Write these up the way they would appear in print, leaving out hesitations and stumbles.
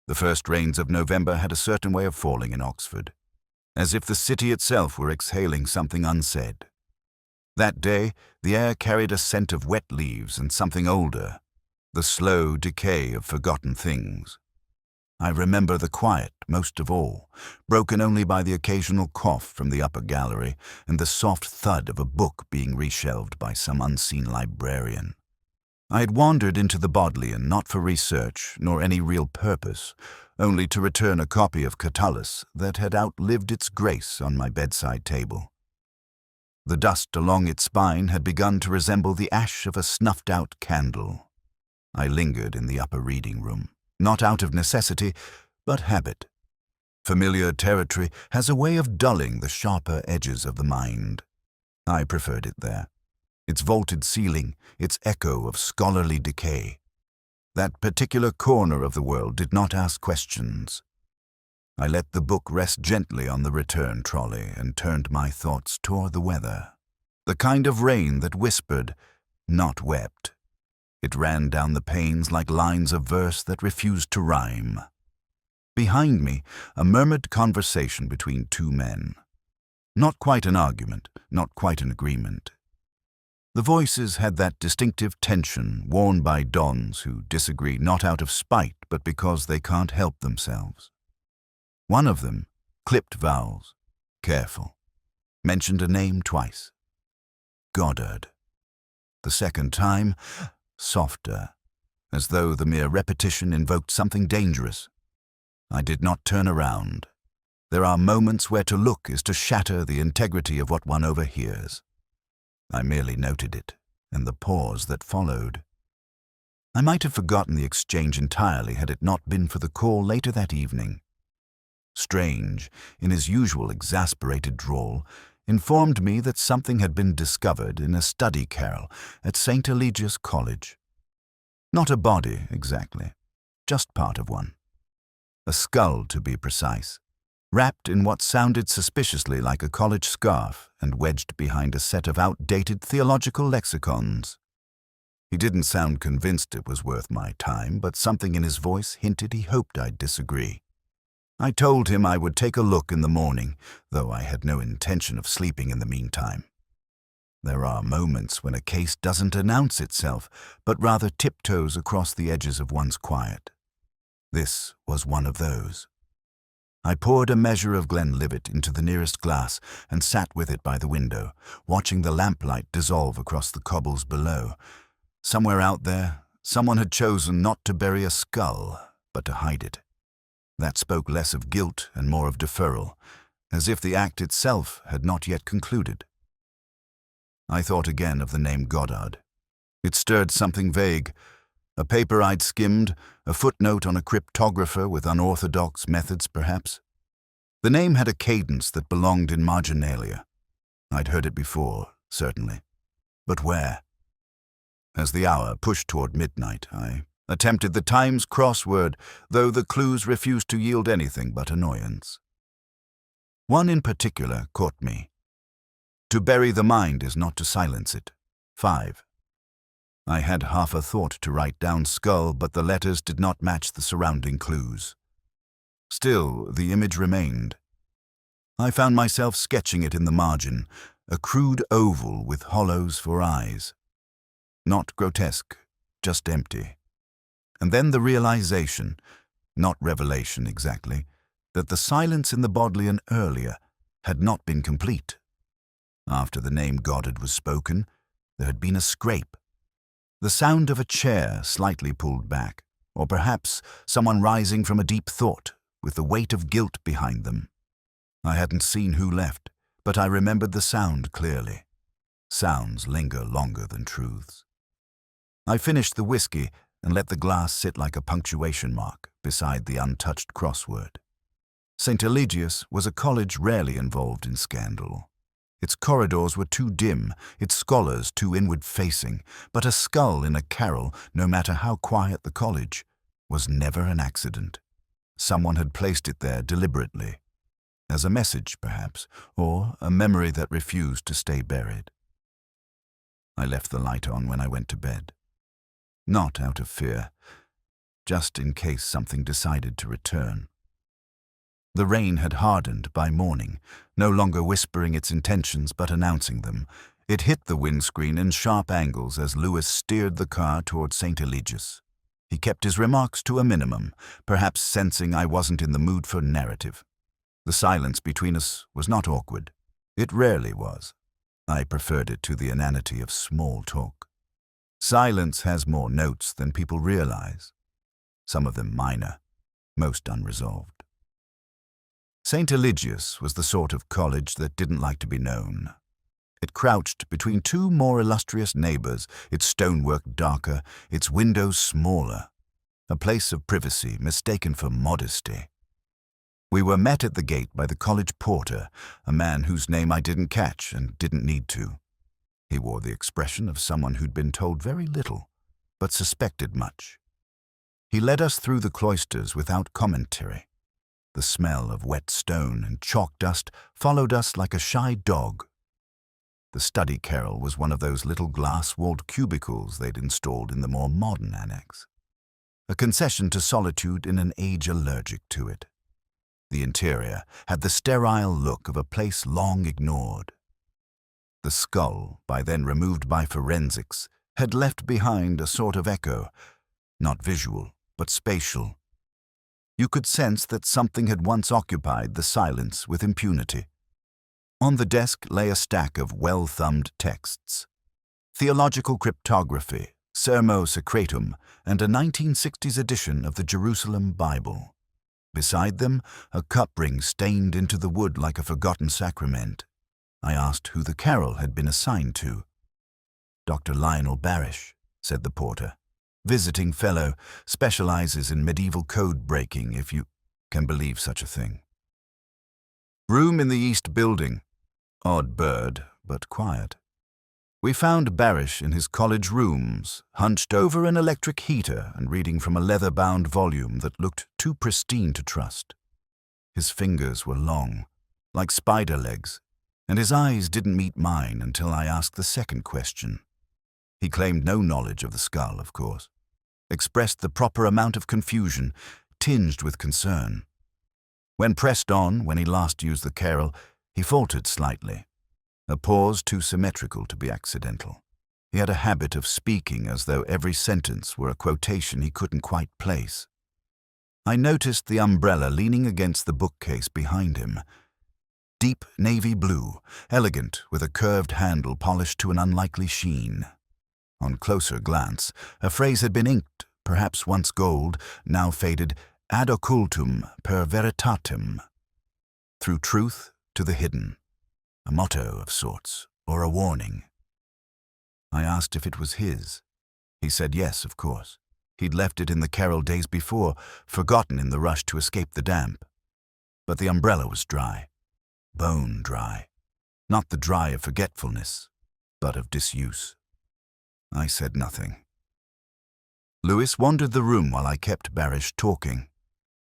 The first rains of November had a certain way of falling in Oxford, as if the city itself were exhaling something unsaid. That day, the air carried a scent of wet leaves and something older, the slow decay of forgotten things. I remember the quiet most of all, broken only by the occasional cough from the upper gallery and the soft thud of a book being reshelved by some unseen librarian. I had wandered into the Bodleian not for research nor any real purpose, only to return a copy of Catullus that had outlived its grace on my bedside table. The dust along its spine had begun to resemble the ash of a snuffed-out candle. I lingered in the upper reading room, not out of necessity, but habit. Familiar territory has a way of dulling the sharper edges of the mind. I preferred it there. Its vaulted ceiling, its echo of scholarly decay. That particular corner of the world did not ask questions. I let the book rest gently on the return trolley and turned my thoughts toward the weather. The kind of rain that whispered, not wept. It ran down the panes like lines of verse that refused to rhyme. Behind me, a murmured conversation between two men. Not quite an argument, not quite an agreement. The voices had that distinctive tension worn by dons who disagree not out of spite but because they can't help themselves. One of them clipped vowels, careful, mentioned a name twice. Goddard. The second time, softer, as though the mere repetition invoked something dangerous. I did not turn around. There are moments where to look is to shatter the integrity of what one overhears. I merely noted it, and the pause that followed. I might have forgotten the exchange entirely had it not been for the call later that evening. Strange, in his usual exasperated drawl, informed me that something had been discovered in a study Carrel at St. Eligius College. Not a body, exactly, just part of one. A skull, to be precise, wrapped in what sounded suspiciously like a college scarf and wedged behind a set of outdated theological lexicons. He didn't sound convinced it was worth my time, but something in his voice hinted he hoped I'd disagree. I told him I would take a look in the morning, though I had no intention of sleeping in the meantime. There are moments when a case doesn't announce itself, but rather tiptoes across the edges of one's quiet. This was one of those. I poured a measure of Glenlivet into the nearest glass and sat with it by the window, watching the lamplight dissolve across the cobbles below. Somewhere out there, someone had chosen not to bury a skull, but to hide it. That spoke less of guilt and more of deferral, as if the act itself had not yet concluded. I thought again of the name Goddard. It stirred something vague. A paper I'd skimmed, a footnote on a cryptographer with unorthodox methods, perhaps. The name had a cadence that belonged in marginalia. I'd heard it before, certainly. But where? As the hour pushed toward midnight, I attempted the Times crossword, though the clues refused to yield anything but annoyance. One in particular caught me. To bury the mind is not to silence it. 5. I had half a thought to write down skull, but the letters did not match the surrounding clues. Still, the image remained. I found myself sketching it in the margin, a crude oval with hollows for eyes. Not grotesque, just empty. And then the realization, not revelation exactly, that the silence in the Bodleian earlier had not been complete. After the name Goddard was spoken, there had been a scrape. The sound of a chair slightly pulled back, or perhaps someone rising from a deep thought, with the weight of guilt behind them. I hadn't seen who left, but I remembered the sound clearly. Sounds linger longer than truths. I finished the whiskey and let the glass sit like a punctuation mark beside the untouched crossword. St. Eligius was a college rarely involved in scandal. Its corridors were too dim, its scholars too inward-facing, but a skull in a Carrel, no matter how quiet the college, was never an accident. Someone had placed it there deliberately, as a message, perhaps, or a memory that refused to stay buried. I left the light on when I went to bed. Not out of fear, just in case something decided to return. The rain had hardened by morning, no longer whispering its intentions but announcing them. It hit the windscreen in sharp angles as Lewis steered the car toward St. Eligius. He kept his remarks to a minimum, perhaps sensing I wasn't in the mood for narrative. The silence between us was not awkward. It rarely was. I preferred it to the inanity of small talk. Silence has more notes than people realize. Some of them minor, most unresolved. St. Eligius was the sort of college that didn't like to be known. It crouched between two more illustrious neighbors, its stonework darker, its windows smaller, a place of privacy mistaken for modesty. We were met at the gate by the college porter, a man whose name I didn't catch and didn't need to. He wore the expression of someone who'd been told very little, but suspected much. He led us through the cloisters without commentary. The smell of wet stone and chalk dust followed us like a shy dog. The study Carrel was one of those little glass-walled cubicles they'd installed in the more modern annex. A concession to solitude in an age allergic to it. The interior had the sterile look of a place long ignored. The skull, by then removed by forensics, had left behind a sort of echo, not visual, but spatial. You could sense that something had once occupied the silence with impunity. On the desk lay a stack of well-thumbed texts. Theological cryptography, Sermo Secretum, and a 1960s edition of the Jerusalem Bible. Beside them, a cup ring stained into the wood like a forgotten sacrament. I asked who the Carrel had been assigned to. Dr. Lionel Barish, said the porter. Visiting fellow, specializes in medieval code breaking, if you can believe such a thing. Room in the East Building. Odd bird, but quiet. We found Barish in his college rooms, hunched over an electric heater and reading from a leather-bound volume that looked too pristine to trust. His fingers were long, like spider legs, and his eyes didn't meet mine until I asked the second question. He claimed no knowledge of the skull, of course. Expressed the proper amount of confusion, tinged with concern. When pressed on, when he last used the Carrel, he faltered slightly, a pause too symmetrical to be accidental. He had a habit of speaking as though every sentence were a quotation he couldn't quite place. I noticed the umbrella leaning against the bookcase behind him. Deep navy blue, elegant, with a curved handle polished to an unlikely sheen. On closer glance, a phrase had been inked, perhaps once gold, now faded, ad occultum per veritatem. Through truth to the hidden. A motto of sorts, or a warning. I asked if it was his. He said yes, of course. He'd left it in the Carrel days before, forgotten in the rush to escape the damp. But the umbrella was dry. Bone dry. Not the dry of forgetfulness, but of disuse. I said nothing. Lewis wandered the room while I kept Barish talking.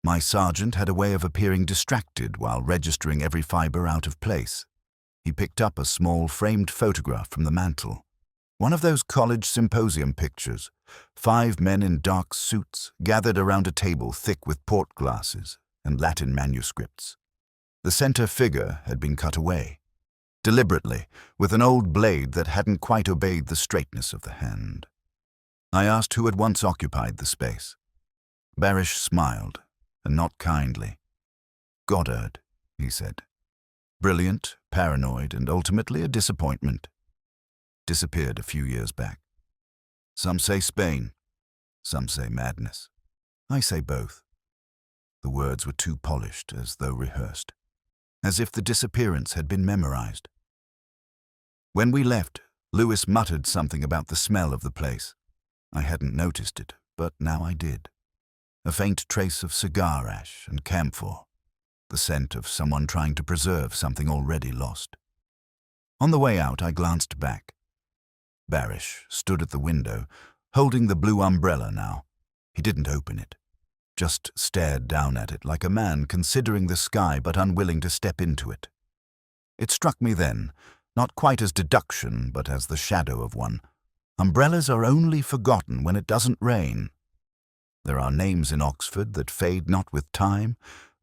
My sergeant had a way of appearing distracted while registering every fibre out of place. He picked up a small framed photograph from the mantel. One of those college symposium pictures. 5 men in dark suits gathered around a table thick with port glasses and Latin manuscripts. The center figure had been cut away. Deliberately, with an old blade that hadn't quite obeyed the straightness of the hand. I asked who had once occupied the space. Barish smiled, and not kindly. Goddard, he said. Brilliant, paranoid, and ultimately a disappointment. Disappeared a few years back. Some say Spain, some say madness. I say both. The words were too polished, as though rehearsed. As if the disappearance had been memorized. When we left, Lewis muttered something about the smell of the place. I hadn't noticed it, but now I did. A faint trace of cigar ash and camphor, the scent of someone trying to preserve something already lost. On the way out, I glanced back. Barish stood at the window, holding the blue umbrella now. He didn't open it. Just stared down at it like a man considering the sky but unwilling to step into it. It struck me then, not quite as deduction but as the shadow of one. Umbrellas are only forgotten when it doesn't rain. There are names in Oxford that fade not with time,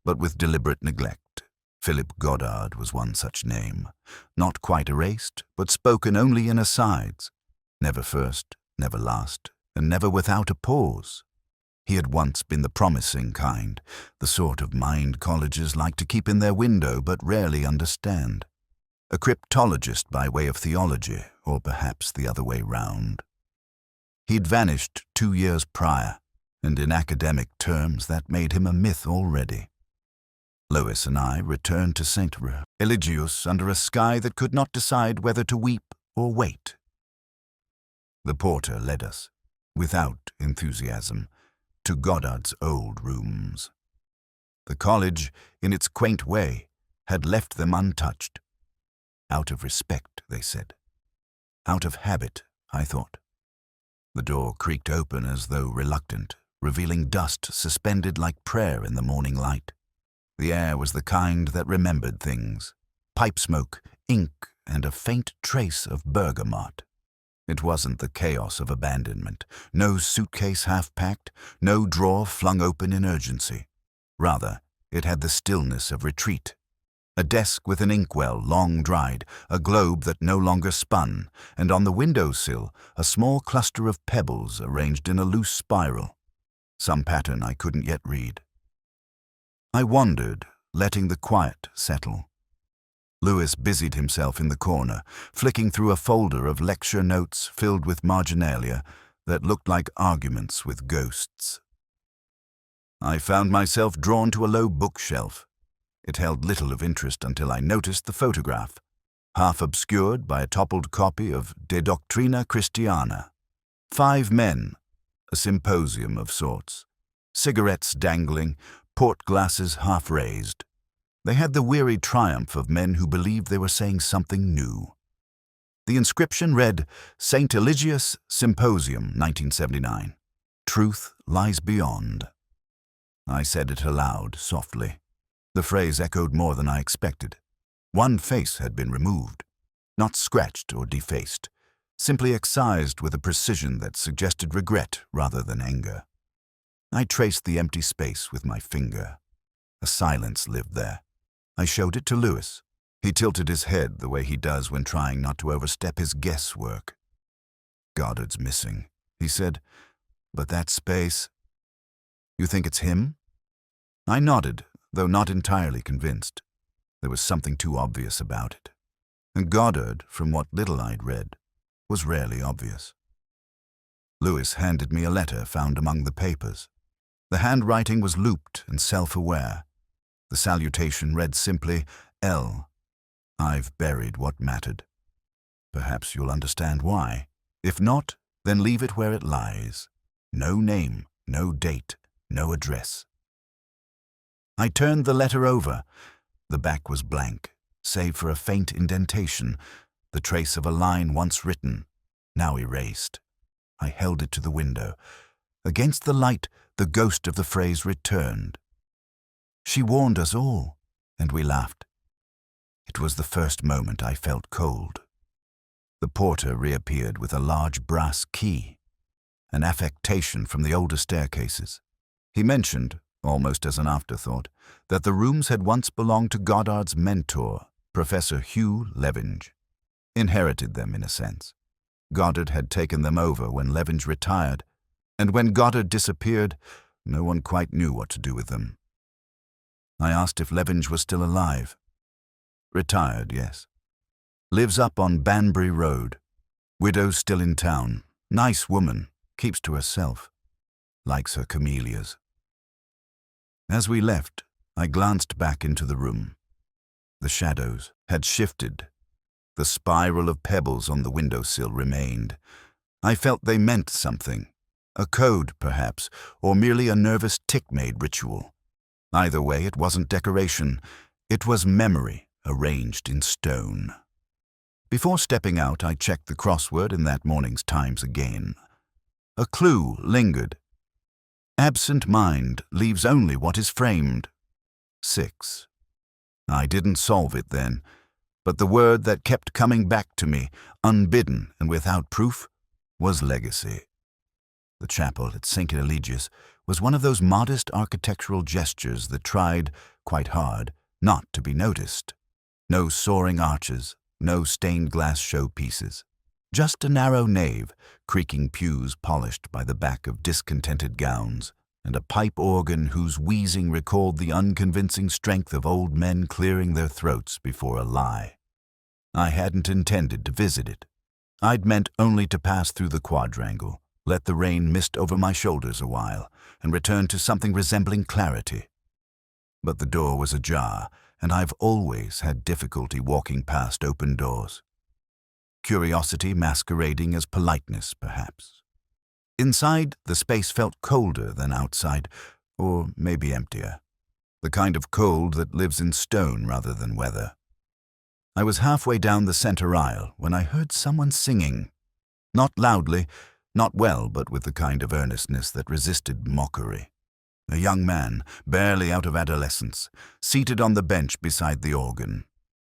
but with deliberate neglect. Philip Goddard was one such name, not quite erased, but spoken only in asides, never first, never last, and never without a pause. He had once been the promising kind, the sort of mind colleges like to keep in their window but rarely understand. A cryptologist by way of theology, or perhaps the other way round. He'd vanished 2 years prior, and in academic terms that made him a myth already. Lois and I returned to St. Eligius under a sky that could not decide whether to weep or wait. The porter led us, without enthusiasm, to Goddard's old rooms. The college, in its quaint way, had left them untouched. Out of respect, they said. Out of habit, I thought. The door creaked open as though reluctant, revealing dust suspended like prayer in the morning light. The air was the kind that remembered things. Pipe smoke, ink, and a faint trace of bergamot. It wasn't the chaos of abandonment, no suitcase half-packed, no drawer flung open in urgency. Rather, it had the stillness of retreat. A desk with an inkwell long dried, a globe that no longer spun, and on the windowsill a small cluster of pebbles arranged in a loose spiral. Some pattern I couldn't yet read. I wandered, letting the quiet settle. Lewis busied himself in the corner, flicking through a folder of lecture notes filled with marginalia that looked like arguments with ghosts. I found myself drawn to a low bookshelf. It held little of interest until I noticed the photograph, half obscured by a toppled copy of De Doctrina Christiana. 5 men, a symposium of sorts, cigarettes dangling, port glasses half raised. They had the weary triumph of men who believed they were saying something new. The inscription read, St. Eligius Symposium, 1979. Truth lies beyond. I said it aloud, softly. The phrase echoed more than I expected. One face had been removed, not scratched or defaced, simply excised with a precision that suggested regret rather than anger. I traced the empty space with my finger. A silence lived there. I showed it to Lewis. He tilted his head the way he does when trying not to overstep his guesswork. Goddard's missing, he said, but that space... You think it's him? I nodded, though not entirely convinced. There was something too obvious about it. And Goddard, from what little I'd read, was rarely obvious. Lewis handed me a letter found among the papers. The handwriting was looped and self-aware. The salutation read simply, L. I've buried what mattered. Perhaps you'll understand why. If not, then leave it where it lies. No name, no date, no address. I turned the letter over. The back was blank, save for a faint indentation, the trace of a line once written, now erased. I held it to the window. Against the light, the ghost of the phrase returned. She warned us all, and we laughed. It was the first moment I felt cold. The porter reappeared with a large brass key, an affectation from the older staircases. He mentioned, almost as an afterthought, that the rooms had once belonged to Goddard's mentor, Professor Hugh Levinge. Inherited them, in a sense. Goddard had taken them over when Levinge retired, and when Goddard disappeared, no one quite knew what to do with them. I asked if Levinge was still alive. Retired, yes. Lives up on Banbury Road. Widow still in town. Nice woman. Keeps to herself. Likes her camellias. As we left, I glanced back into the room. The shadows had shifted. The spiral of pebbles on the windowsill remained. I felt they meant something. A code, perhaps, or merely a nervous tick-made ritual. Either way, it wasn't decoration. It was memory, arranged in stone. Before stepping out, I checked the crossword in that morning's Times again. A clue lingered. Absent mind leaves only what is framed. 6. I didn't solve it then, but the word that kept coming back to me, unbidden and without proof, was legacy. The chapel at St. Eligius was one of those modest architectural gestures that tried, quite hard, not to be noticed. No soaring arches, no stained glass showpieces. Just a narrow nave, creaking pews polished by the back of discontented gowns, and a pipe organ whose wheezing recalled the unconvincing strength of old men clearing their throats before a lie. I hadn't intended to visit it. I'd meant only to pass through the quadrangle, let the rain mist over my shoulders a while, and return to something resembling clarity. But the door was ajar, and I've always had difficulty walking past open doors. Curiosity masquerading as politeness, perhaps. Inside, the space felt colder than outside, or maybe emptier. The kind of cold that lives in stone rather than weather. I was halfway down the center aisle when I heard someone singing. Not loudly, not well, but with the kind of earnestness that resisted mockery. A young man, barely out of adolescence, seated on the bench beside the organ.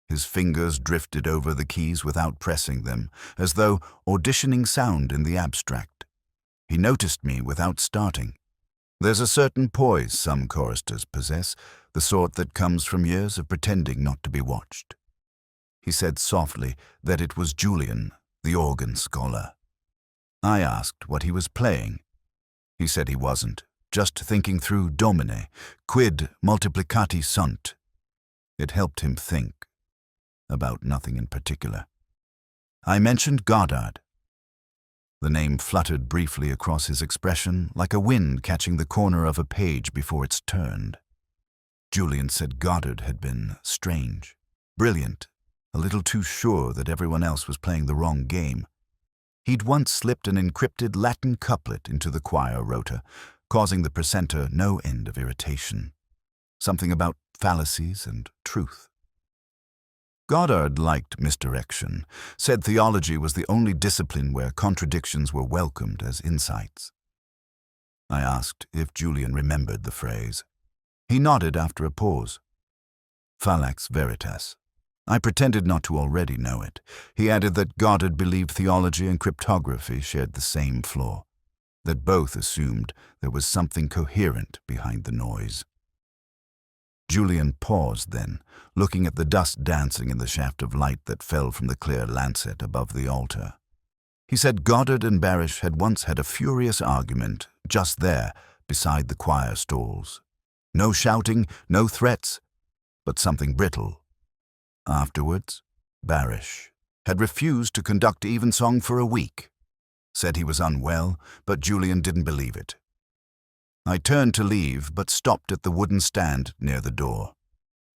His fingers drifted over the keys without pressing them, as though auditioning sound in the abstract. He noticed me without starting. There's a certain poise some choristers possess, the sort that comes from years of pretending not to be watched. He said softly that it was Julian, the organ scholar. I asked what he was playing. He said he wasn't, just thinking through Domine, quid multiplicati sunt. It helped him think. About nothing in particular. I mentioned Goddard. The name fluttered briefly across his expression like a wind catching the corner of a page before it's turned. Julian said Goddard had been strange, brilliant, a little too sure that everyone else was playing the wrong game. He'd once slipped an encrypted Latin couplet into the choir rota, causing the precentor no end of irritation. Something about fallacies and truth. Goddard liked misdirection, said theology was the only discipline where contradictions were welcomed as insights. I asked if Julian remembered the phrase. He nodded after a pause. Fallax veritas. I pretended not to already know it. He added that Goddard believed theology and cryptography shared the same flaw, that both assumed there was something coherent behind the noise. Julian paused then, looking at the dust dancing in the shaft of light that fell from the clear lancet above the altar. He said Goddard and Barish had once had a furious argument, just there, beside the choir stalls. No shouting, no threats, but something brittle. Afterwards, Barish had refused to conduct evensong for a week. Said he was unwell, but Julian didn't believe it. I turned to leave, but stopped at the wooden stand near the door.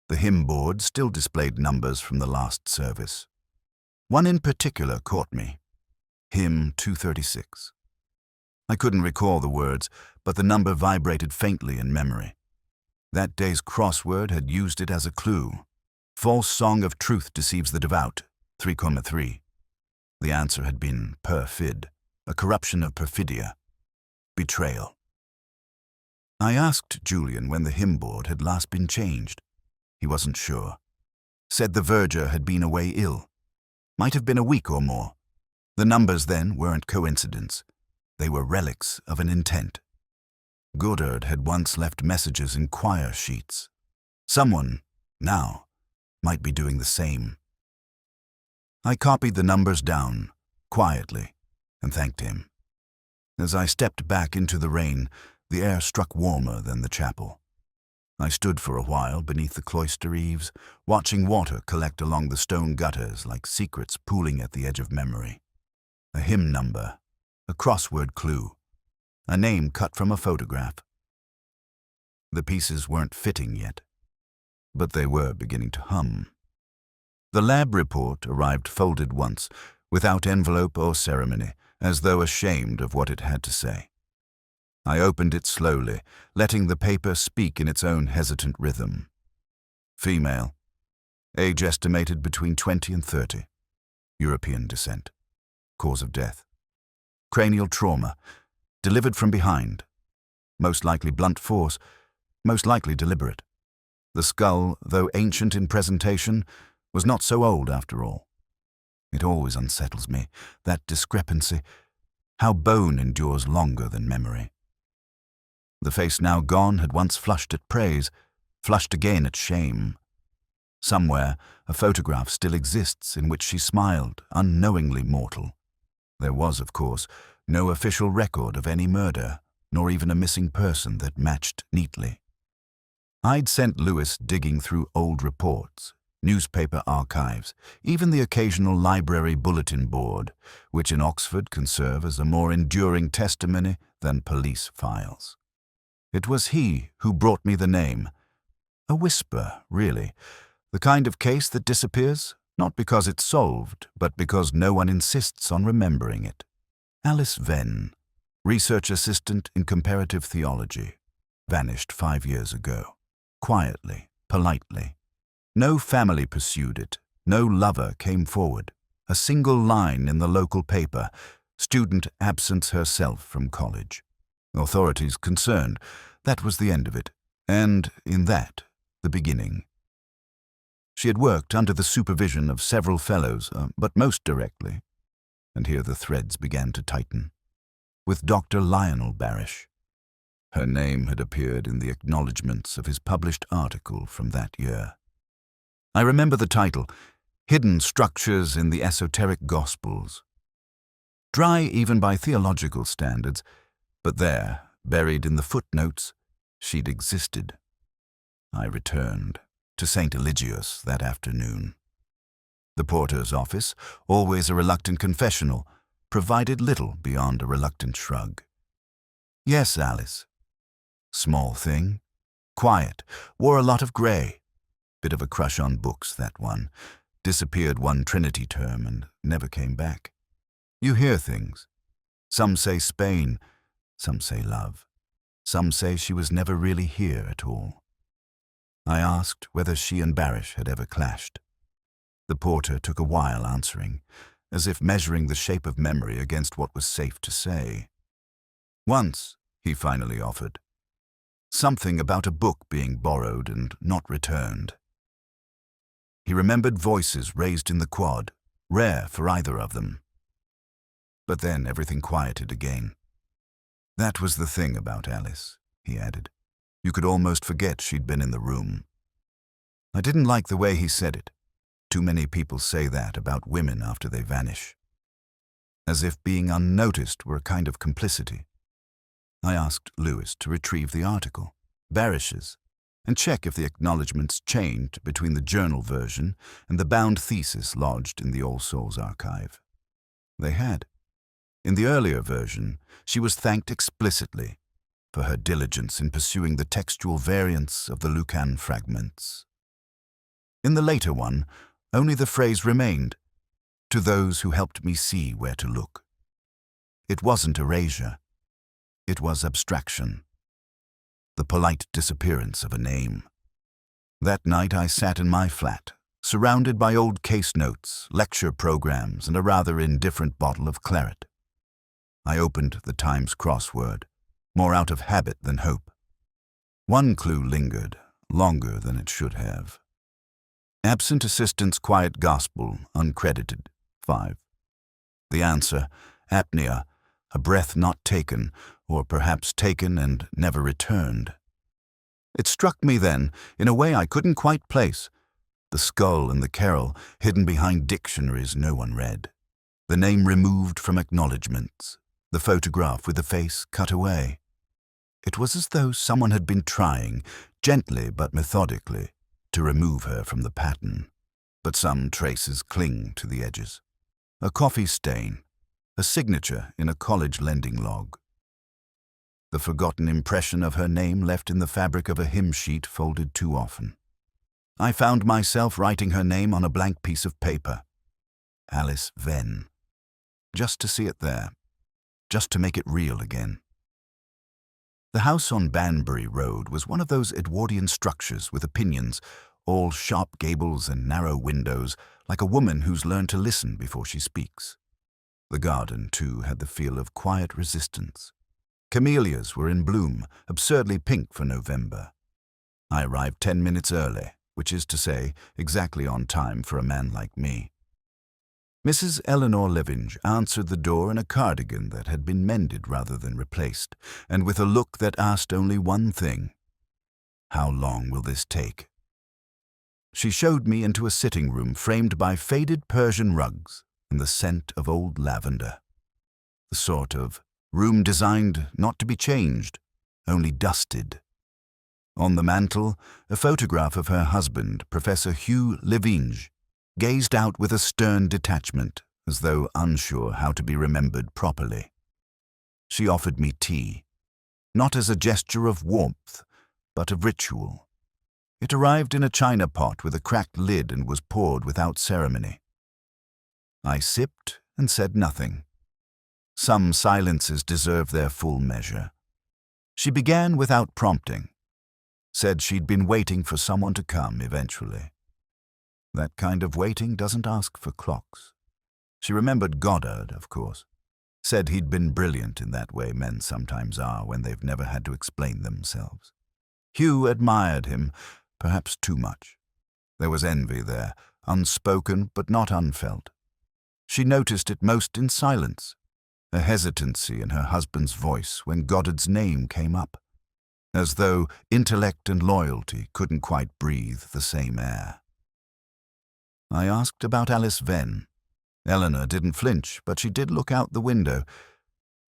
The hymn board still displayed numbers from the last service. One in particular caught me. Hymn 236. I couldn't recall the words, but the number vibrated faintly in memory. That day's crossword had used it as a clue. False song of truth deceives the devout, 3,3. The answer had been perfid, a corruption of perfidia, betrayal. I asked Julian when the hymn board had last been changed. He wasn't sure. Said the verger had been away ill. Might have been a week or more. The numbers then weren't coincidence. They were relics of an intent. Goddard had once left messages in choir sheets. Someone, now, might be doing the same. I copied the numbers down, quietly, and thanked him. As I stepped back into the rain, the air struck warmer than the chapel. I stood for a while beneath the cloister eaves, watching water collect along the stone gutters like secrets pooling at the edge of memory. A hymn number, a crossword clue, a name cut from a photograph. The pieces weren't fitting yet, but they were beginning to hum. The lab report arrived folded once, without envelope or ceremony, as though ashamed of what it had to say. I opened it slowly, letting the paper speak in its own hesitant rhythm. Female. Age estimated between 20 and 30. European descent. Cause of death. Cranial trauma. Delivered from behind. Most likely blunt force. Most likely deliberate. The skull, though ancient in presentation, was not so old after all. It always unsettles me, that discrepancy. How bone endures longer than memory. The face now gone had once flushed at praise, flushed again at shame. Somewhere, a photograph still exists in which she smiled, unknowingly mortal. There was, of course, no official record of any murder, nor even a missing person that matched neatly. I'd sent Lewis digging through old reports, newspaper archives, even the occasional library bulletin board, which in Oxford can serve as a more enduring testimony than police files. It was he who brought me the name. A whisper, really. The kind of case that disappears, not because it's solved, but because no one insists on remembering it. Alice Venn, research assistant in comparative theology, vanished 5 years ago. Quietly, politely. No family pursued it. No lover came forward. A single line in the local paper. Student absents herself from college. Authorities concerned. That was the end of it. And, in that, the beginning. She had worked under the supervision of several fellows, but most directly. And here the threads began to tighten. With Dr. Lionel Barish. Her name had appeared in the acknowledgments of his published article from that year. I remember the title, Hidden Structures in the Esoteric Gospels. Dry even by theological standards, but there, buried in the footnotes, she'd existed. I returned to St. Eligius that afternoon. The porter's office, always a reluctant confessional, provided little beyond a reluctant shrug. Yes, Alice. Small thing. Quiet. Wore a lot of grey. Bit of a crush on books, that one. Disappeared one Trinity term and never came back. You hear things. Some say Spain. Some say love. Some say she was never really here at all. I asked whether she and Barish had ever clashed. The porter took a while answering, as if measuring the shape of memory against what was safe to say. Once, he finally offered. Something about a book being borrowed and not returned. He remembered voices raised in the quad, rare for either of them. But then everything quieted again. That was the thing about Alice, he added. You could almost forget she'd been in the room. I didn't like the way he said it. Too many people say that about women after they vanish. As if being unnoticed were a kind of complicity. I asked Lewis to retrieve the article, Barish's, and check if the acknowledgments changed between the journal version and the bound thesis lodged in the All Souls archive. They had. In the earlier version, she was thanked explicitly for her diligence in pursuing the textual variants of the Lucan fragments. In the later one, only the phrase remained, to those who helped me see where to look. It wasn't erasure. It was abstraction. The polite disappearance of a name. That night I sat in my flat, surrounded by old case notes, lecture programs, and a rather indifferent bottle of claret. I opened the Times crossword, more out of habit than hope. One clue lingered, longer than it should have. Absent assistant's quiet gospel, uncredited, 5. The answer, apnea, a breath not taken, or perhaps taken and never returned. It struck me then, in a way I couldn't quite place. The skull and the Carrel, hidden behind dictionaries no one read. The name removed from acknowledgments. The photograph with the face cut away. It was as though someone had been trying, gently but methodically, to remove her from the pattern. But some traces cling to the edges. A coffee stain. A signature in a college lending log. The forgotten impression of her name left in the fabric of a hymn sheet folded too often. I found myself writing her name on a blank piece of paper. Alice Venn. Just to see it there. Just to make it real again. The house on Banbury Road was one of those Edwardian structures with opinions, all sharp gables and narrow windows, like a woman who's learned to listen before she speaks. The garden, too, had the feel of quiet resistance. Camellias were in bloom, absurdly pink for November. I arrived 10 minutes early, which is to say, exactly on time for a man like me. Mrs. Eleanor Levinge answered the door in a cardigan that had been mended rather than replaced, and with a look that asked only one thing: "How long will this take?" She showed me into a sitting room framed by faded Persian rugs and the scent of old lavender. The sort of room designed not to be changed, only dusted. On the mantel, a photograph of her husband, Professor Hugh Levinge, gazed out with a stern detachment, as though unsure how to be remembered properly. She offered me tea, not as a gesture of warmth, but of ritual. It arrived in a china pot with a cracked lid and was poured without ceremony. I sipped and said nothing. Some silences deserve their full measure. She began without prompting. Said she'd been waiting for someone to come eventually. That kind of waiting doesn't ask for clocks. She remembered Goddard, of course. Said he'd been brilliant in that way men sometimes are when they've never had to explain themselves. Hugh admired him, perhaps too much. There was envy there, unspoken but not unfelt. She noticed it most in silence, a hesitancy in her husband's voice when Goddard's name came up, as though intellect and loyalty couldn't quite breathe the same air. I asked about Alice Venn. Eleanor didn't flinch, but she did look out the window.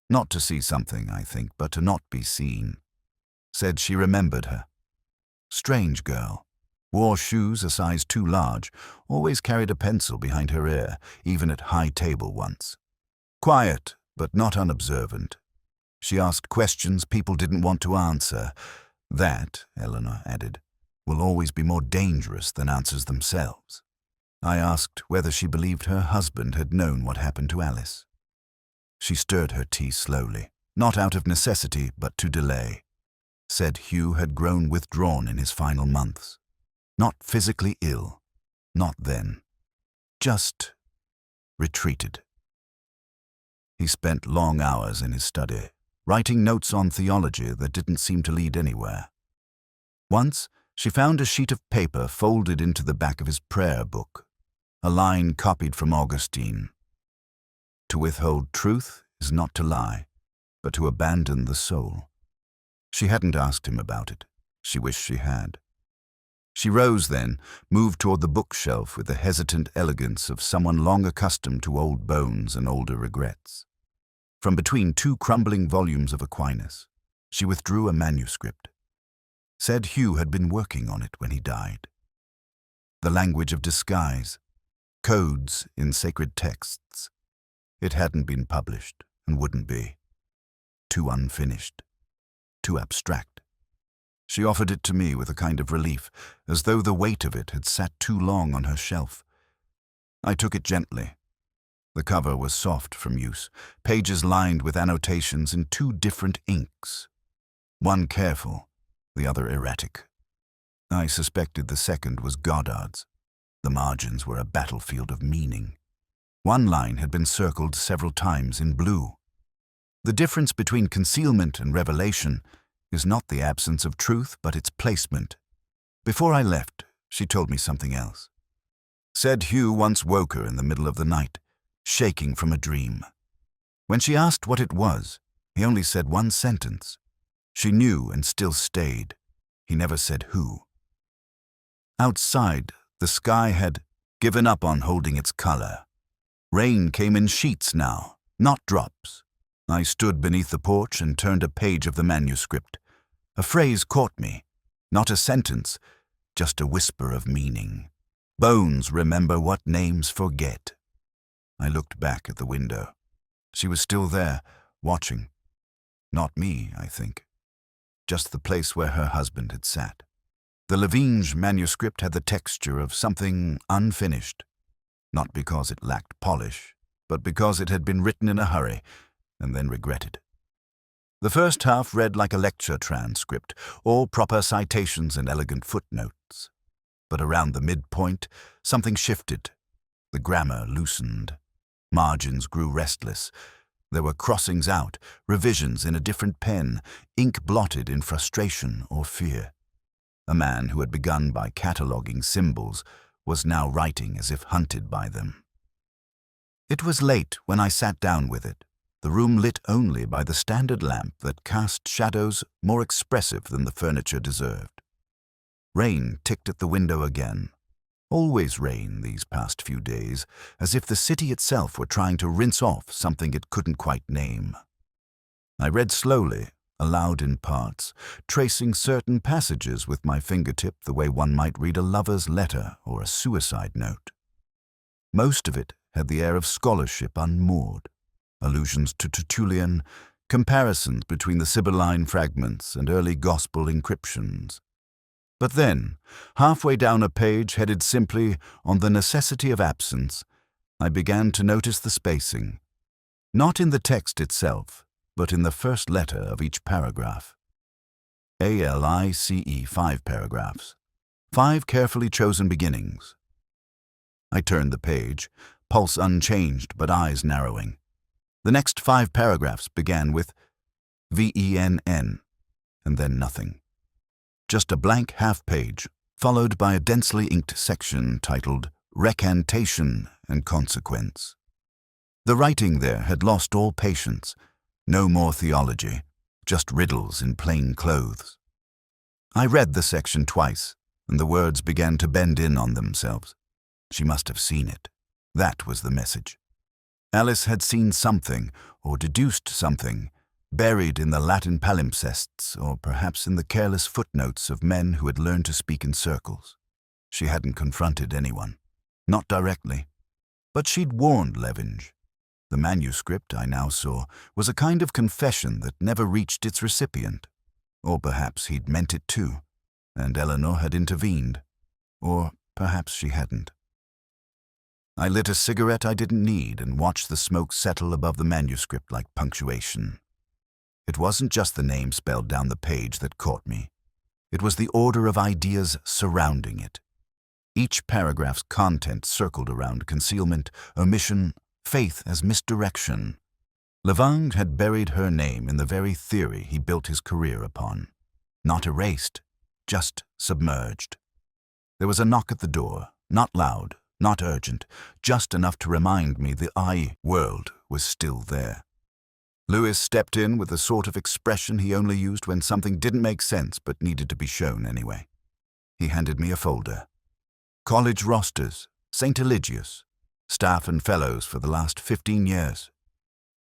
Not to see something, I think, but to not be seen. Said she remembered her. Strange girl. Wore shoes a size too large, always carried a pencil behind her ear, even at high table once. Quiet, but not unobservant. She asked questions people didn't want to answer. That, Eleanor added, will always be more dangerous than answers themselves. I asked whether she believed her husband had known what happened to Alice. She stirred her tea slowly, not out of necessity, but to delay. Said Hugh had grown withdrawn in his final months. Not physically ill, not then. Just retreated. He spent long hours in his study, writing notes on theology that didn't seem to lead anywhere. Once, she found a sheet of paper folded into the back of his prayer book, a line copied from Augustine. To withhold truth is not to lie, but to abandon the soul. She hadn't asked him about it. She wished she had. She rose then, moved toward the bookshelf with the hesitant elegance of someone long accustomed to old bones and older regrets. From between two crumbling volumes of Aquinas, she withdrew a manuscript. Said Hugh had been working on it when he died. The language of disguise, codes in sacred texts. It hadn't been published and wouldn't be. Too unfinished, too abstract. She offered it to me with a kind of relief, as though the weight of it had sat too long on her shelf. I took it gently. The cover was soft from use, pages lined with annotations in two different inks. One careful, the other erratic. I suspected the second was Goddard's. The margins were a battlefield of meaning. One line had been circled several times in blue. The difference between concealment and revelation is not the absence of truth, but its placement. Before I left, she told me something else. Said Hugh once woke her in the middle of the night, shaking from a dream. When she asked what it was, he only said one sentence. She knew and still stayed. He never said who. Outside, the sky had given up on holding its color. Rain came in sheets now, not drops. I stood beneath the porch and turned a page of the manuscript. A phrase caught me, not a sentence, just a whisper of meaning. Bones remember what names forget. I looked back at the window. She was still there, watching. Not me, I think. Just the place where her husband had sat. The Levinge manuscript had the texture of something unfinished, not because it lacked polish, but because it had been written in a hurry and then regretted. The first half read like a lecture transcript, all proper citations and elegant footnotes. But around the midpoint, something shifted. The grammar loosened. Margins grew restless. There were crossings out, revisions in a different pen, ink blotted in frustration or fear. A man who had begun by cataloguing symbols was now writing as if hunted by them. It was late when I sat down with it, the room lit only by the standard lamp that cast shadows more expressive than the furniture deserved. Rain ticked at the window again. Always rain these past few days, as if the city itself were trying to rinse off something it couldn't quite name. I read slowly, aloud in parts, tracing certain passages with my fingertip the way one might read a lover's letter or a suicide note. Most of it had the air of scholarship unmoored, allusions to Tertullian, comparisons between the Sibylline fragments and early gospel encryptions. But then, halfway down a page headed simply on the necessity of absence, I began to notice the spacing, not in the text itself, but in the first letter of each paragraph. ALICE 5 paragraphs, 5 carefully chosen beginnings. I turned the page, pulse unchanged but eyes narrowing. The next 5 paragraphs began with VENN, and then nothing. Just a blank half-page, followed by a densely inked section titled Recantation and Consequence. The writing there had lost all patience. No more theology, just riddles in plain clothes. I read the section twice, and the words began to bend in on themselves. She must have seen it. That was the message. Alice had seen something, or deduced something, buried in the Latin palimpsests, or perhaps in the careless footnotes of men who had learned to speak in circles. She hadn't confronted anyone. Not directly. But she'd warned Levinge. The manuscript, I now saw, was a kind of confession that never reached its recipient. Or perhaps he'd meant it too, and Eleanor had intervened. Or perhaps she hadn't. I lit a cigarette I didn't need and watched the smoke settle above the manuscript like punctuation. It wasn't just the name spelled down the page that caught me. It was the order of ideas surrounding it. Each paragraph's content circled around concealment, omission, faith as misdirection. Levinge had buried her name in the very theory he built his career upon. Not erased, just submerged. There was a knock at the door, not loud, not urgent, just enough to remind me the I world was still there. Lewis stepped in with the sort of expression he only used when something didn't make sense but needed to be shown anyway. He handed me a folder. College rosters, St. Eligius, staff and fellows for the last 15 years.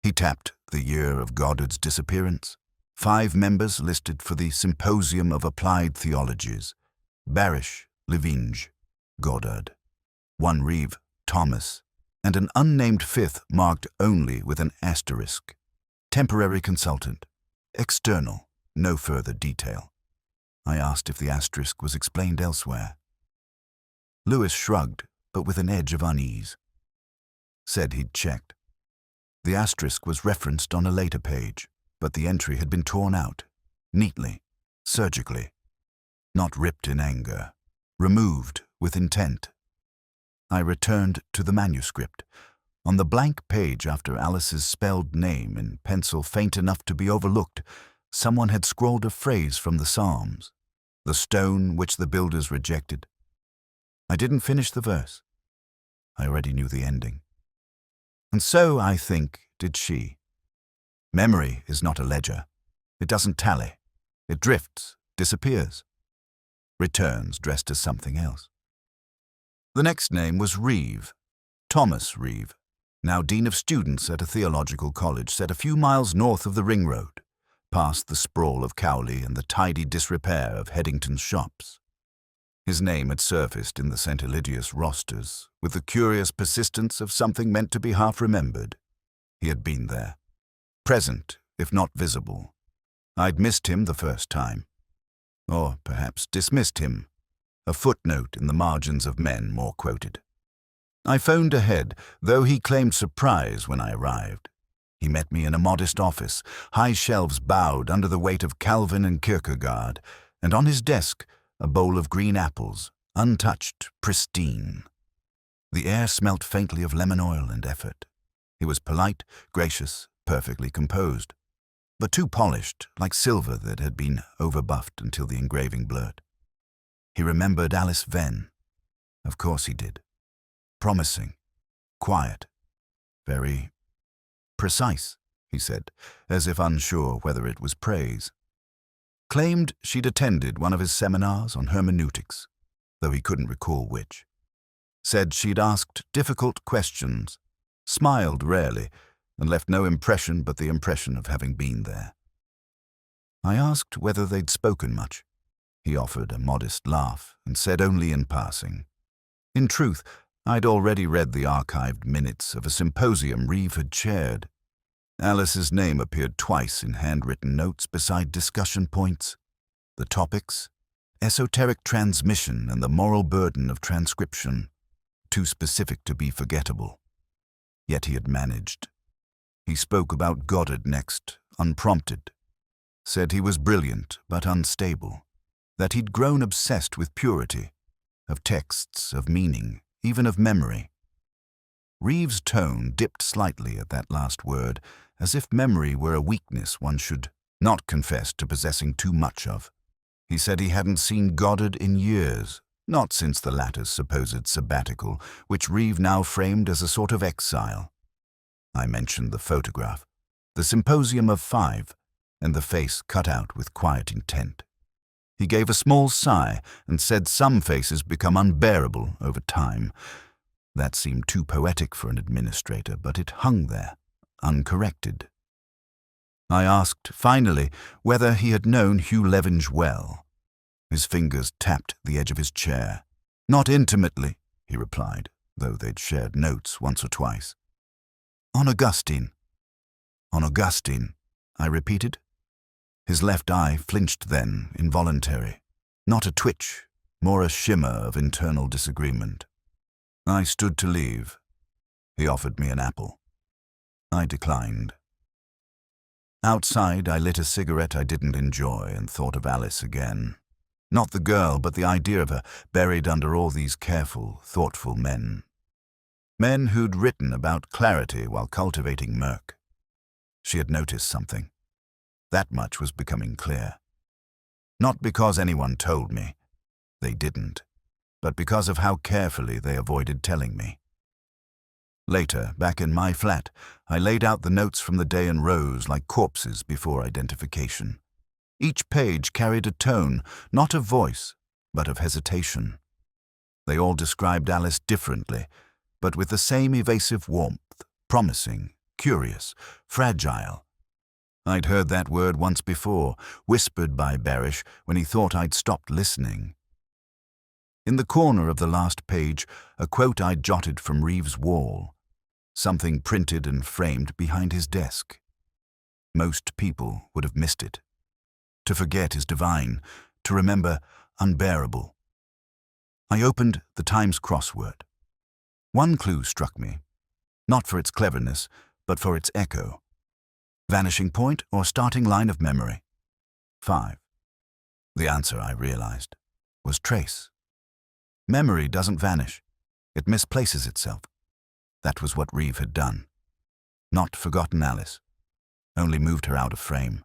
He tapped the year of Goddard's disappearance. 5 members listed for the Symposium of Applied Theologies. Barish, Levinge, Goddard. 1 Reeve, Thomas, and an unnamed 5th marked only with an asterisk. Temporary consultant. External. No further detail. I asked if the asterisk was explained elsewhere. Lewis shrugged, but with an edge of unease. Said he'd checked. The asterisk was referenced on a later page, but the entry had been torn out, neatly, surgically. Not ripped in anger. Removed with intent. I returned to the manuscript. On the blank page after Alice's spelled name in pencil faint enough to be overlooked, someone had scrawled a phrase from the Psalms. The stone which the builders rejected. I didn't finish the verse. I already knew the ending. And so, I think, did she. Memory is not a ledger. It doesn't tally. It drifts, disappears. Returns dressed as something else. The next name was Reeve, Thomas Reeve, now Dean of Students at a theological college set a few miles north of the Ring Road, past the sprawl of Cowley and the tidy disrepair of Headington's shops. His name had surfaced in the St. Eligius rosters, with the curious persistence of something meant to be half-remembered. He had been there. Present, if not visible. I'd missed him the first time. Or perhaps dismissed him. A footnote in the margins of Men more quoted. I phoned ahead, though he claimed surprise when I arrived. He met me in a modest office, high shelves bowed under the weight of Calvin and Kierkegaard, and on his desk a bowl of green apples, untouched, pristine. The air smelt faintly of lemon oil and effort. He was polite, gracious, perfectly composed, but too polished, like silver that had been overbuffed until the engraving blurred. He remembered Alice Venn. Of course he did. Promising, quiet, Very precise, he said, as if unsure whether it was praise. Claimed she'd attended one of his seminars on hermeneutics, though he couldn't recall which. Said she'd asked difficult questions, smiled rarely, and left no impression but the impression of having been there. I asked whether they'd spoken much. He offered a modest laugh and said only in passing. In truth, I'd already read the archived minutes of a symposium Reeve had chaired. Alice's name appeared twice in handwritten notes beside discussion points. The topics: esoteric transmission and the moral burden of transcription, too specific to be forgettable. Yet he had managed. He spoke about Goddard next, unprompted. Said he was brilliant but unstable, that he'd grown obsessed with purity, of texts, of meaning, even of memory. Reeve's tone dipped slightly at that last word, as if memory were a weakness one should not confess to possessing too much of. He said he hadn't seen Goddard in years, not since the latter's supposed sabbatical, which Reeve now framed as a sort of exile. I mentioned the photograph, the Symposium of 5, and the face cut out with quiet intent. He gave a small sigh and said some faces become unbearable over time. That seemed too poetic for an administrator, but it hung there, uncorrected. I asked, finally, whether he had known Hugh Levinge well. His fingers tapped the edge of his chair. Not intimately, he replied, though they'd shared notes once or twice. On Augustine. On Augustine, I repeated. His left eye flinched then, involuntary. Not a twitch, more a shimmer of internal disagreement. I stood to leave. He offered me an apple. I declined. Outside, I lit a cigarette I didn't enjoy and thought of Alice again. Not the girl, but the idea of her buried under all these careful, thoughtful men. Men who'd written about clarity while cultivating murk. She had noticed something. That much was becoming clear. Not because anyone told me. They didn't. But because of how carefully they avoided telling me. Later, back in my flat, I laid out the notes from the day in rows like corpses before identification. Each page carried a tone, not of voice, but of hesitation. They all described Alice differently, but with the same evasive warmth, promising, curious, fragile. I'd heard that word once before, whispered by Barish when he thought I'd stopped listening. In the corner of the last page, a quote I'd jotted from Reeve's wall, something printed and framed behind his desk. Most people would have missed it. To forget is divine, to remember unbearable. I opened the Times crossword. One clue struck me, not for its cleverness, but for its echo. Vanishing point or starting line of memory? 5. The answer, I realized, was trace. Memory doesn't vanish. It misplaces itself. That was what Reeve had done. Not forgotten Alice, only moved her out of frame.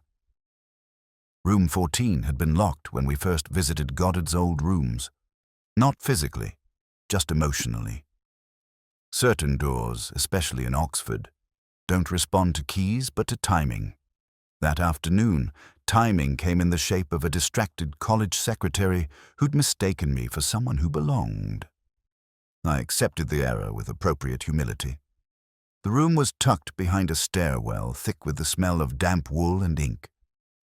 Room 14 had been locked when we first visited Goddard's old rooms. Not physically, just emotionally. Certain doors, especially in Oxford, don't respond to keys but to timing. That afternoon, timing came in the shape of a distracted college secretary who'd mistaken me for someone who belonged. I accepted the error with appropriate humility. The room was tucked behind a stairwell thick with the smell of damp wool and ink.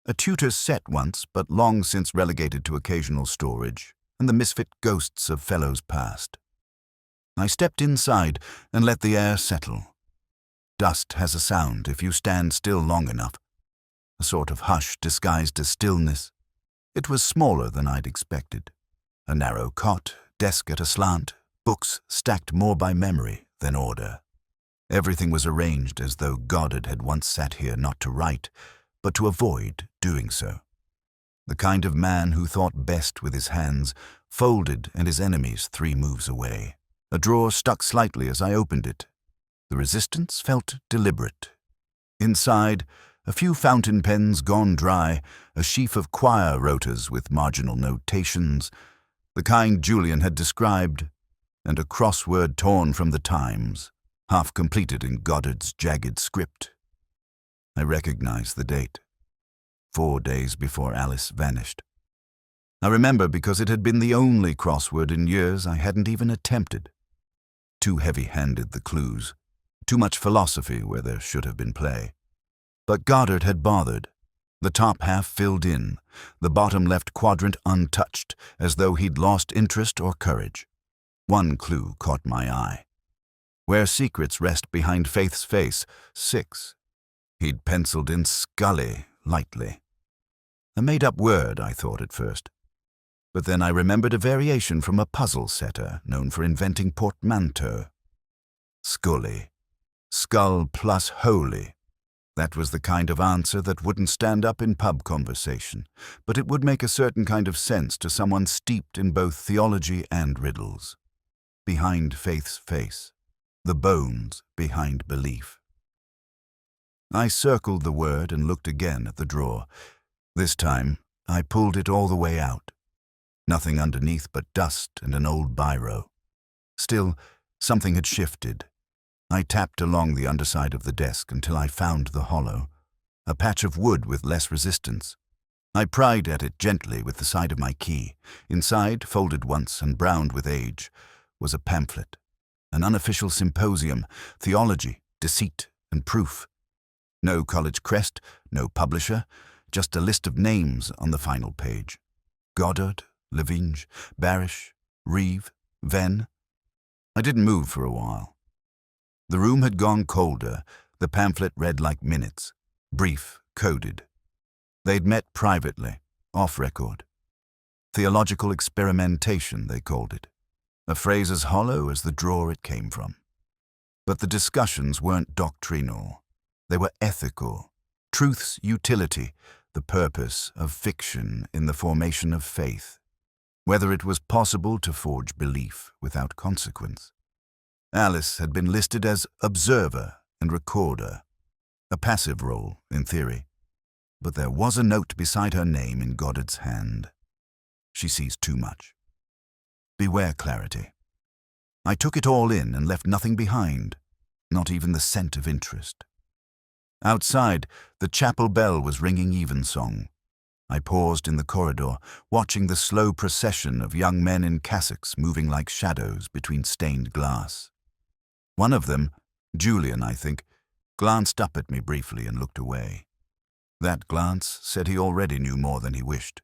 A tutor's set once, but long since relegated to occasional storage, and the misfit ghosts of fellows past. I stepped inside and let the air settle. Dust has a sound if you stand still long enough. A sort of hush disguised as stillness. It was smaller than I'd expected. A narrow cot, desk at a slant, books stacked more by memory than order. Everything was arranged as though Goddard had once sat here not to write, but to avoid doing so. The kind of man who thought best with his hands, folded and his enemies 3 moves away. A drawer stuck slightly as I opened it. The resistance felt deliberate. Inside, a few fountain pens gone dry, a sheaf of choir rotors with marginal notations, the kind Julian had described, and a crossword torn from the Times, half completed in Goddard's jagged script. I recognized the date. 4 days before Alice vanished. I remember because it had been the only crossword in years I hadn't even attempted. Too heavy-handed the clues, too much philosophy where there should have been play. But Goddard had bothered. The top half filled in, the bottom left quadrant untouched, as though he'd lost interest or courage. One clue caught my eye. Where secrets rest behind faith's face, 6. He'd penciled in Scully lightly. A made-up word, I thought at first. But then I remembered a variation from a puzzle setter known for inventing portmanteaux. Scully. Skull plus holy. That was the kind of answer that wouldn't stand up in pub conversation, but it would make a certain kind of sense to someone steeped in both theology and riddles. Behind faith's face. The bones behind belief. I circled the word and looked again at the drawer. This time, I pulled it all the way out. Nothing underneath but dust and an old biro. Still, something had shifted. I tapped along the underside of the desk until I found the hollow, a patch of wood with less resistance. I pried at it gently with the side of my key. Inside, folded once and browned with age, was a pamphlet, an unofficial symposium, theology, deceit, and proof. No college crest, no publisher, just a list of names on the final page. Goddard, Lavinge, Barish, Reeve, Venn. I didn't move for a while. The room had gone colder. The pamphlet read like minutes, brief, coded. They'd met privately, off record. Theological experimentation, they called it. A phrase as hollow as the drawer it came from. But the discussions weren't doctrinal. They were ethical. Truth's utility, the purpose of fiction in the formation of faith. Whether it was possible to forge belief without consequence. Alice had been listed as observer and recorder, a passive role, in theory. But there was a note beside her name in Goddard's hand. She sees too much. Beware clarity. I took it all in and left nothing behind, not even the scent of interest. Outside, the chapel bell was ringing evensong. I paused in the corridor, watching the slow procession of young men in cassocks moving like shadows between stained glass. One of them, Julian, I think, glanced up at me briefly and looked away. That glance said he already knew more than he wished.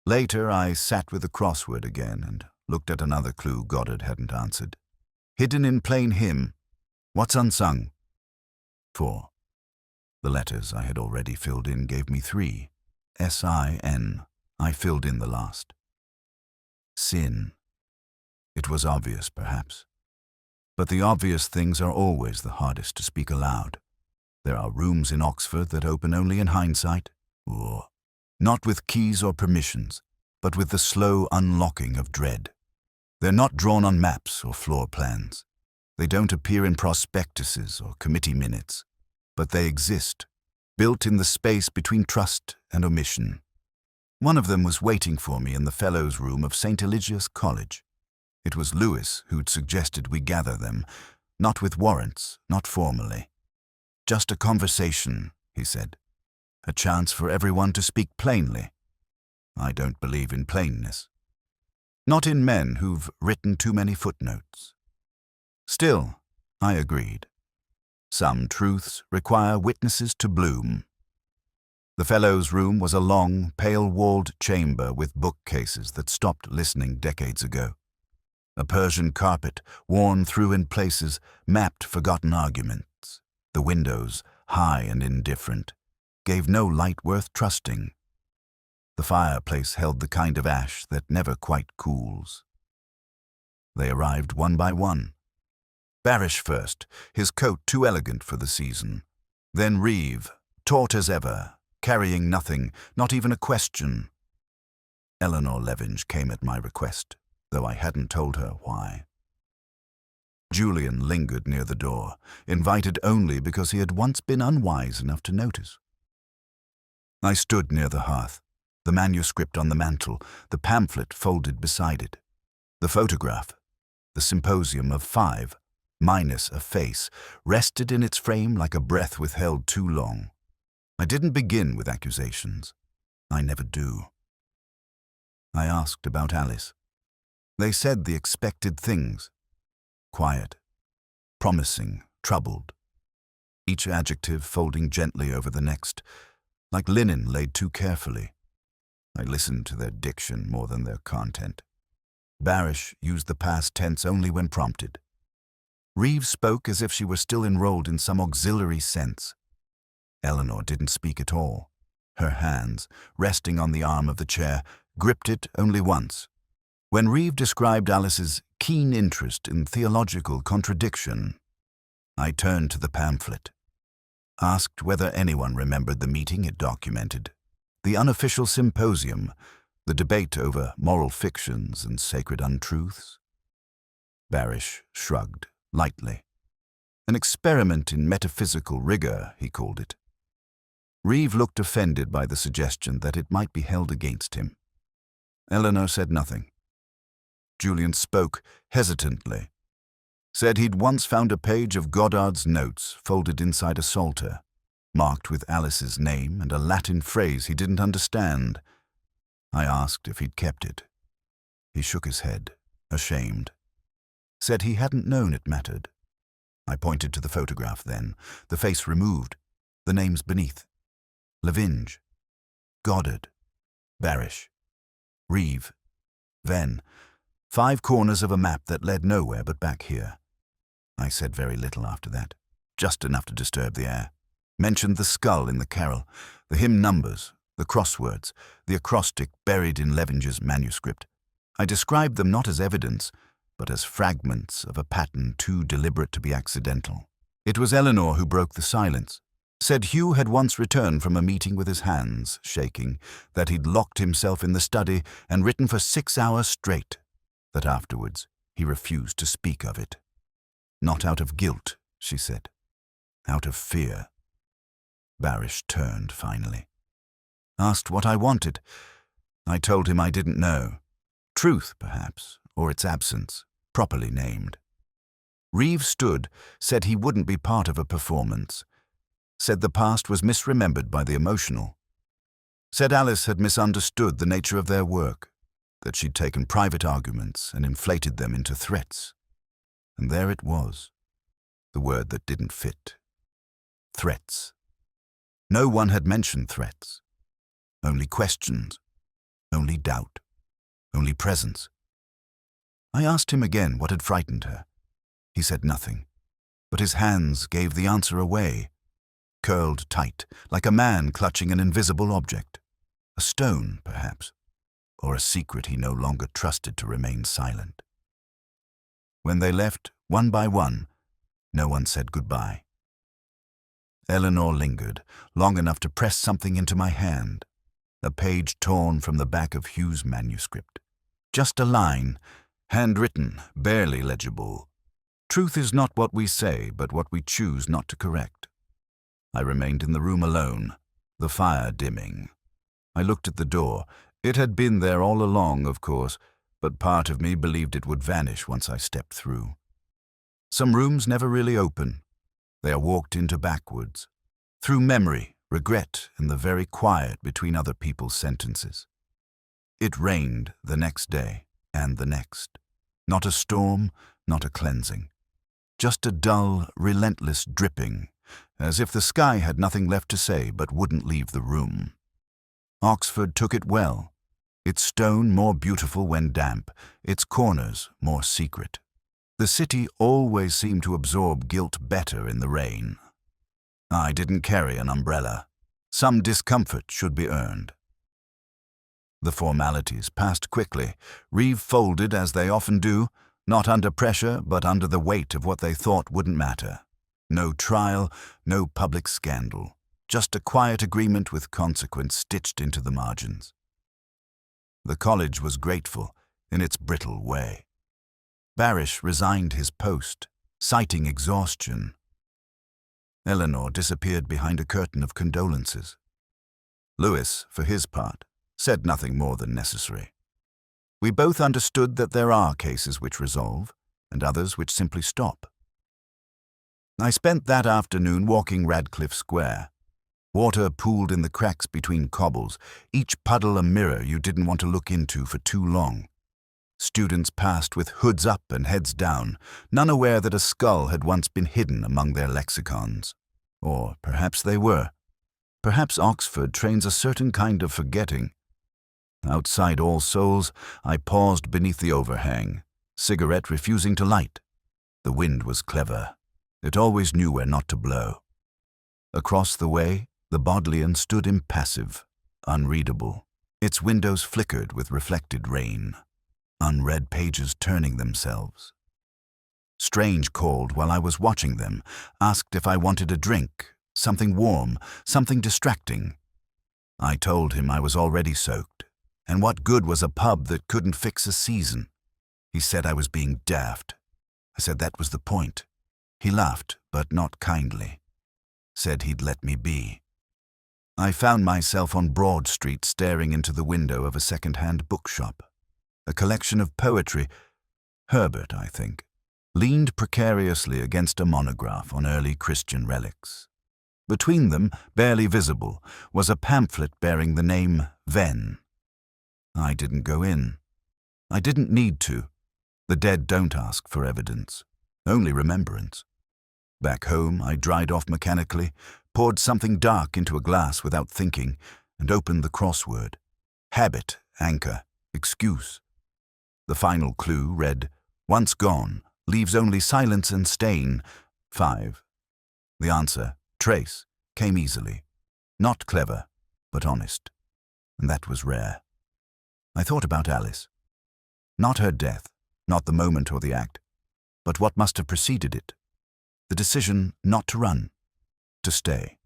Later, I sat with the crossword again and looked at another clue Goddard hadn't answered. Hidden in plain hymn. What's unsung? 4. The letters I had already filled in gave me 3. S-I-N. I filled in the last. Sin. It was obvious, perhaps. But the obvious things are always the hardest to speak aloud. There are rooms in Oxford that open only in hindsight, or not with keys or permissions, but with the slow unlocking of dread. They're not drawn on maps or floor plans. They don't appear in prospectuses or committee minutes, but they exist, built in the space between trust and omission. One of them was waiting for me in the Fellows' Room of St. Eligius College. It was Lewis who'd suggested we gather them, not with warrants, not formally. Just a conversation, he said. A chance for everyone to speak plainly. I don't believe in plainness. Not in men who've written too many footnotes. Still, I agreed. Some truths require witnesses to bloom. The Fellows' Room was a long, pale-walled chamber with bookcases that stopped listening decades ago. A Persian carpet, worn through in places, mapped forgotten arguments. The windows, high and indifferent, gave no light worth trusting. The fireplace held the kind of ash that never quite cools. They arrived one by one. Barish first, his coat too elegant for the season. Then Reeve, taut as ever, carrying nothing, not even a question. Eleanor Lavinge came at my request, though I hadn't told her why. Julian lingered near the door, invited only because he had once been unwise enough to notice. I stood near the hearth, the manuscript on the mantel, the pamphlet folded beside it, the photograph, the symposium of 5, minus a face, rested in its frame like a breath withheld too long. I didn't begin with accusations. I never do. I asked about Alice. They said the expected things. Quiet, promising, troubled. Each adjective folding gently over the next, like linen laid too carefully. I listened to their diction more than their content. Barish used the past tense only when prompted. Reeve spoke as if she were still enrolled in some auxiliary sense. Eleanor didn't speak at all. Her hands, resting on the arm of the chair, gripped it only once. When Reeve described Alice's keen interest in theological contradiction, I turned to the pamphlet, asked whether anyone remembered the meeting it documented, the unofficial symposium, the debate over moral fictions and sacred untruths. Barish shrugged lightly. An experiment in metaphysical rigor, he called it. Reeve looked offended by the suggestion that it might be held against him. Eleanor said nothing. Julian spoke hesitantly. Said he'd once found a page of Goddard's notes folded inside a psalter, marked with Alice's name and a Latin phrase he didn't understand. I asked if he'd kept it. He shook his head, ashamed. Said he hadn't known it mattered. I pointed to the photograph then, the face removed, the names beneath. Lavinge, Goddard, Barish, Reeve, Venn, 5 corners of a map that led nowhere but back here. I said very little after that, just enough to disturb the air. Mentioned the skull in the Carrel, the hymn numbers, the crosswords, the acrostic buried in Lavinge's manuscript. I described them not as evidence, but as fragments of a pattern too deliberate to be accidental. It was Eleanor who broke the silence. Said Hugh had once returned from a meeting with his hands shaking, that he'd locked himself in the study and written for 6 hours straight, that afterwards he refused to speak of it. Not out of guilt, she said. Out of fear. Barish turned finally. Asked what I wanted. I told him I didn't know. Truth, perhaps, or its absence, properly named. Reeve stood, said he wouldn't be part of a performance. Said the past was misremembered by the emotional. Said Alice had misunderstood the nature of their work, that she'd taken private arguments and inflated them into threats. And there it was, the word that didn't fit. Threats. No one had mentioned threats. Only questions, only doubt, only presence. I asked him again what had frightened her. He said nothing, but his hands gave the answer away, curled tight, like a man clutching an invisible object. A stone, perhaps, or a secret he no longer trusted to remain silent. When they left, one by one, no one said goodbye. Eleanor lingered, long enough to press something into my hand, a page torn from the back of Hugh's manuscript. Just a line, handwritten, barely legible. Truth is not what we say, but what we choose not to correct. I remained in the room alone, the fire dimming. I looked at the door. It had been there all along, of course, but part of me believed it would vanish once I stepped through. Some rooms never really open. They are walked into backwards, through memory, regret, and the very quiet between other people's sentences. It rained the next day, and the next. Not a storm, not a cleansing. Just a dull, relentless dripping, as if the sky had nothing left to say but wouldn't leave the room. Oxford took it well, its stone more beautiful when damp, its corners more secret. The city always seemed to absorb guilt better in the rain. I didn't carry an umbrella. Some discomfort should be earned. The formalities passed quickly. Reeve folded as they often do, not under pressure, but under the weight of what they thought wouldn't matter. No trial, no public scandal. Just a quiet agreement with consequence stitched into the margins. The college was grateful in its brittle way. Barish resigned his post, citing exhaustion. Eleanor disappeared behind a curtain of condolences. Lewis, for his part, said nothing more than necessary. We both understood that there are cases which resolve, and others which simply stop. I spent that afternoon walking Radcliffe Square. Water pooled in the cracks between cobbles, each puddle a mirror you didn't want to look into for too long. Students passed with hoods up and heads down, none aware that a skull had once been hidden among their lexicons. Or perhaps they were. Perhaps Oxford trains a certain kind of forgetting. Outside All Souls, I paused beneath the overhang, cigarette refusing to light. The wind was clever. It always knew where not to blow. Across the way, the Bodleian stood impassive, unreadable. Its windows flickered with reflected rain, unread pages turning themselves. Strange called while I was watching them, asked if I wanted a drink, something warm, something distracting. I told him I was already soaked, and what good was a pub that couldn't fix a season? He said I was being daft. I said that was the point. He laughed, but not kindly. Said he'd let me be. I found myself on Broad Street staring into the window of a second-hand bookshop. A collection of poetry, Herbert, I think, leaned precariously against a monograph on early Christian relics. Between them, barely visible, was a pamphlet bearing the name Venn. I didn't go in. I didn't need to. The dead don't ask for evidence, only remembrance. Back home, I dried off mechanically, poured something dark into a glass without thinking, and opened the crossword. Habit, anchor, excuse. The final clue read, once gone, leaves only silence and stain, 5. The answer, trace, came easily. Not clever, but honest. And that was rare. I thought about Alice. Not her death, not the moment or the act, but what must have preceded it. The decision not to run, to stay,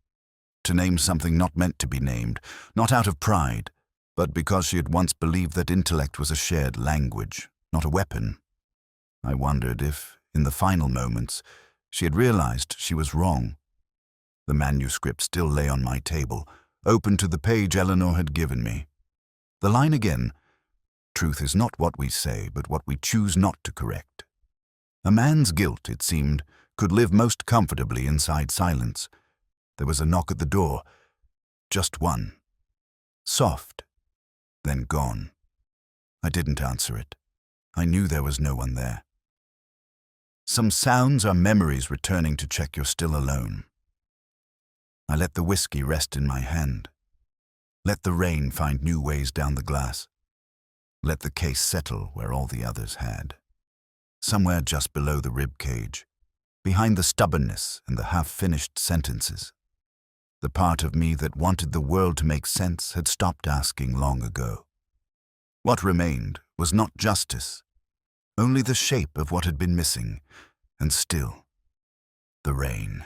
to name something not meant to be named, not out of pride, but because she had once believed that intellect was a shared language, not a weapon. I wondered if, in the final moments, she had realized she was wrong. The manuscript still lay on my table, open to the page Eleanor had given me. The line again, truth is not what we say, but what we choose not to correct. A man's guilt, it seemed, could live most comfortably inside silence. There was a knock at the door. Just one. Soft. Then gone. I didn't answer it. I knew there was no one there. Some sounds are memories returning to check you're still alone. I let the whiskey rest in my hand. Let the rain find new ways down the glass. Let the case settle where all the others had. Somewhere just below the rib cage, behind the stubbornness and the half-finished sentences. The part of me that wanted the world to make sense had stopped asking long ago. What remained was not justice, only the shape of what had been missing, and still, the rain.